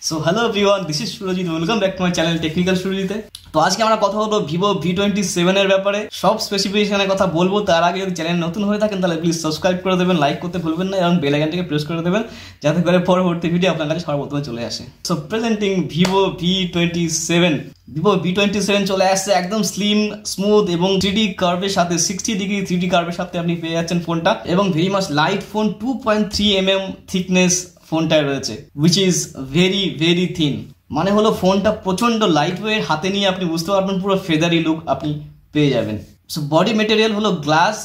So hello everyone, this is Surajit. Welcome back to my channel Technical Surajit. তো আজকে আমরা কথা বলবো Vivo V27 এর ব্যাপারে। সব স্পেসিফিকেশনের কথা বলবো। তার আগে যদি চ্যানেল নতুন হয়ে থাকেন তাহলে প্লিজ সাবস্ক্রাইব করে দেবেন, লাইক করতে ভুলবেন না এবং বেল আইকনটিকে প্রেস করে দেবেন যাতে করে পরবর্তী ভিডিও আপনার কাছে সর্বপ্রথমে চলে আসে। So presenting Vivo V27। Vivo V27 চলে আসছে একদম স্লিম, স্মুথ এবং 3D কার্ভের সাথে 60 ডিগ্রি 3D কার্ভের সাথে আপনি পেয়ে যাচ্ছেন ফোনটা এবং very much light phone, 2.3 mm thickness ফোনটায় রয়েছে, which is very thin। মানে হলো ফোনটা প্রচন্ড লাইট ওয়েট, হাতে নিয়ে আপনি বুঝতে পারবেন পুরো ফেদারি লুক আপনি পেয়ে যাবেন। সো বডি মেটেরিয়াল হলো গ্লাস,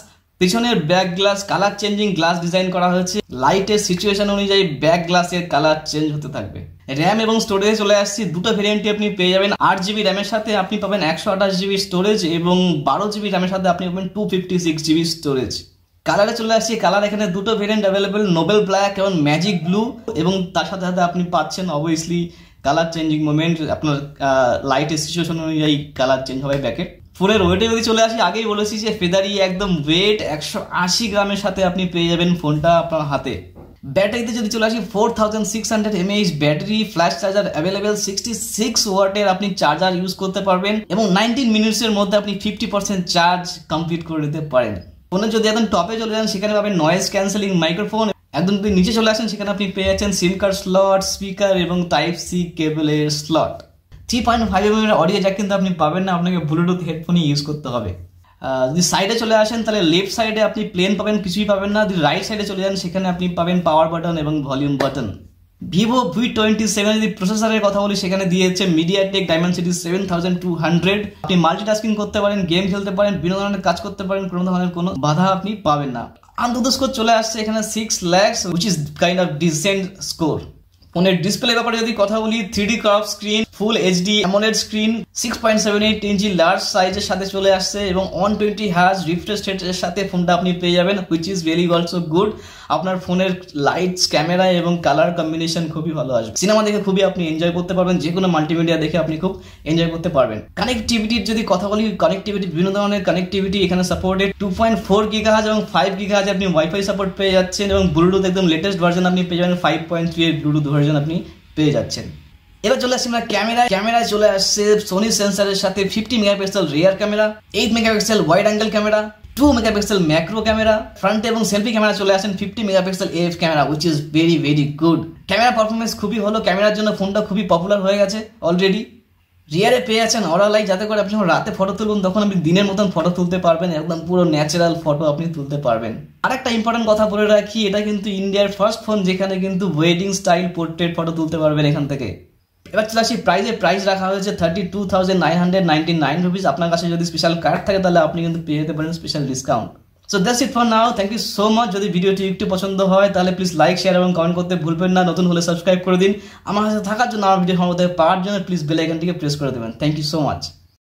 পিছনের back glass colour changing glass design করা হয়েছে। লাইটের সিচুয়েশন অনুযায়ী ব্যাক গ্লাসের কালার চেঞ্জ হতে থাকবে। র্যাম এবং স্টোরেজ চলে আসছে দুটো ভেরিয়েন্টে আপনি পেয়ে যাবেন। 8GB র্যামের সাথে আপনি পাবেন 128GB স্টোরেজ এবং 12GB র্যামের সাথে আপনি পাবেন 256GB স্টোরেজ। কালারে চলে আসছে, কালার এখানে দুটো ভেরিয়েন্ট অ্যাভেলেবেল, নোবেল ব্ল্যাক এবং ম্যাজিক ব্লু, এবং তার সাথে সাথে আপনি পাচ্ছেন অবভিয়াসলি কালার চেঞ্জিং মোমেন্ট, আপনার লাইটের সিচুয়েশন অনুযায়ী কালার চেঞ্জ হবে ব্যাকের। ফোনের ওয়েটে যদি চলে আসি, আগেই বলেছি যে ফেদারি একদম ওয়েট 180 গ্রামের সাথে আপনি পেয়ে যাবেন ফোনটা আপনার হাতে। ব্যাটারিতে যদি চলে আসি 4600 mAh battery, flash charger available, 66 ওয়াটের আপনি চার্জার ইউজ করতে পারবেন এবং 19 মিনিটসের মধ্যে আপনি 50% চার্জ কমপ্লিট করে নিতে পারেন। ফোনে যদি একদম টপে চলে যান সেখানে পাবেন নয়েজ ক্যান্সেলিং মাইক্রোফোন। একদম যদি নিচে চলে আসেন সেখানে আপনি পেয়ে যাচ্ছেন সিম কার্ড স্লট, স্পিকার এবং টাইপ সি কেবলের স্লট। 3.5 mm এর অডিও জ্যাক কিন্তু আপনি পাবেন না, আপনাকে ব্লুটুথ হেডফোনই ইউজ করতে হবে। যদি সাইডে চলে আসেন তাহলে লেফট সাইডে আপনি প্লেন পাবেন, কিছুই পাবেন না। যদি রাইট সাইডে চলে যান সেখানে আপনি পাবেন পাওয়ার বাটন এবং ভলিউম বাটন। Vivo V27 যদি প্রসেসরের কথা বলি সেখানে দিয়েছে MediaTek Dimensity 7200। আপনি মাল্টিটাস্কিং করতে পারেন, গেম খেলতে পারেন, বিভিন্ন ধরনের কাজ করতে পারেন, কোনো ধরনের কোনো বাধা আপনি পাবেন না। আন্তর্জাতিক স্কোর চলে আসছে এখানে 6 lakhs, which is kind of decent score। ফোনের ডিসপ্লে ব্যাপারে যদি কথা বলি, 3D কার্ভ স্ক্রিন, ফুল HD AMOLED স্ক্রিন, 6.78 ইঞ্চি লার্জ সাইজের সাথে চলে আসছে এবং 120 Hz রিফ্রেশ রেটের সাথে ফোনটা আপনি পেয়ে যাবেন, which is very also good। আপনার ফোনের লাইটস, ক্যামেরা এবং কালার কম্বিনেশন খুবই ভালো আসবে। সিনেমা দেখে খুবই আপনি এনজয় করতে পারবেন, যে কোনো মাল্টিমিডিয়া দেখে আপনি খুব এনজয় করতে পারবেন। কানেক্টিভিটির যদি কথা বলি, কানেক্টিভিটি বিভিন্ন ধরনের কানেক্টিভিটি এখানে সাপোর্টেড। 2.4 GHz এবং 5 GHz আপনি ওয়াইফাই সাপোর্ট পেয়ে যাচ্ছেন এবং ব্লুটুথ একদম লেটেস্ট ভার্জন আপনি পেয়ে যাবেন, 5.3 এর ব্লুটুথ ভার্জন আপনি পেয়ে যাচ্ছেন। এবার চলে আসছি আমরা ক্যামেরায় চলে আসছে সোনি সেন্সরের সাথে 50 megapixel rear camera, 8 megapixel wide angle camera, 2 megapixel macro camera, front এবং সেলফি ক্যামেরা চলে আসেন 50 megapixel AF camera, which is very good. Camera performance খুবই ভালো, ক্যামেরার জন্য ফোনটা খুবই পপুলার হয়ে গেছে অলরেডি। রিয়ারে পেয়ে আছেন অরা লাইট, যাতে করে আপনি যখন রাতে ফটো তুলবেন তখন আপনি দিনের মতন ফটো তুলতে পারবেন, একদম পুরো ন্যাচারাল ফটো আপনি তুলতে পারবেন। আরেকটা ইম্পর্টেন্ট কথা বলে রাখি, এটা কিন্তু ইন্ডিয়ার ফার্স্ট ফোন যেখানে কিন্তু ওয়েডিং স্টাইল পোর্ট্রেট ফটো তুলতে পারবেন এখান থেকে। এবার চলে আসি প্রাইস রাখা হয়েছে 32,999 রুপিস। আপনার কাছে যদি স্পেশাল কার্ড থাকে তাহলে আপনি কিন্তু পেয়ে যেতে পারেন special discount. So that's it for now, thank you so much. যদি ভিডিওটি একটু পছন্দ হয় তাহলে প্লিজ লাইক, শেয়ার এবং কমেন্ট করতে ভুলবেন না। নতুন হলে সাবস্ক্রাইব করে দিন। আমার কাছে থাকার জন্য, আমার ভিডিও সম্বন্ধে পাওয়ার জন্য প্লিজ বেল আইকনটিকে প্রেস করে দেবেন। Thank you so much.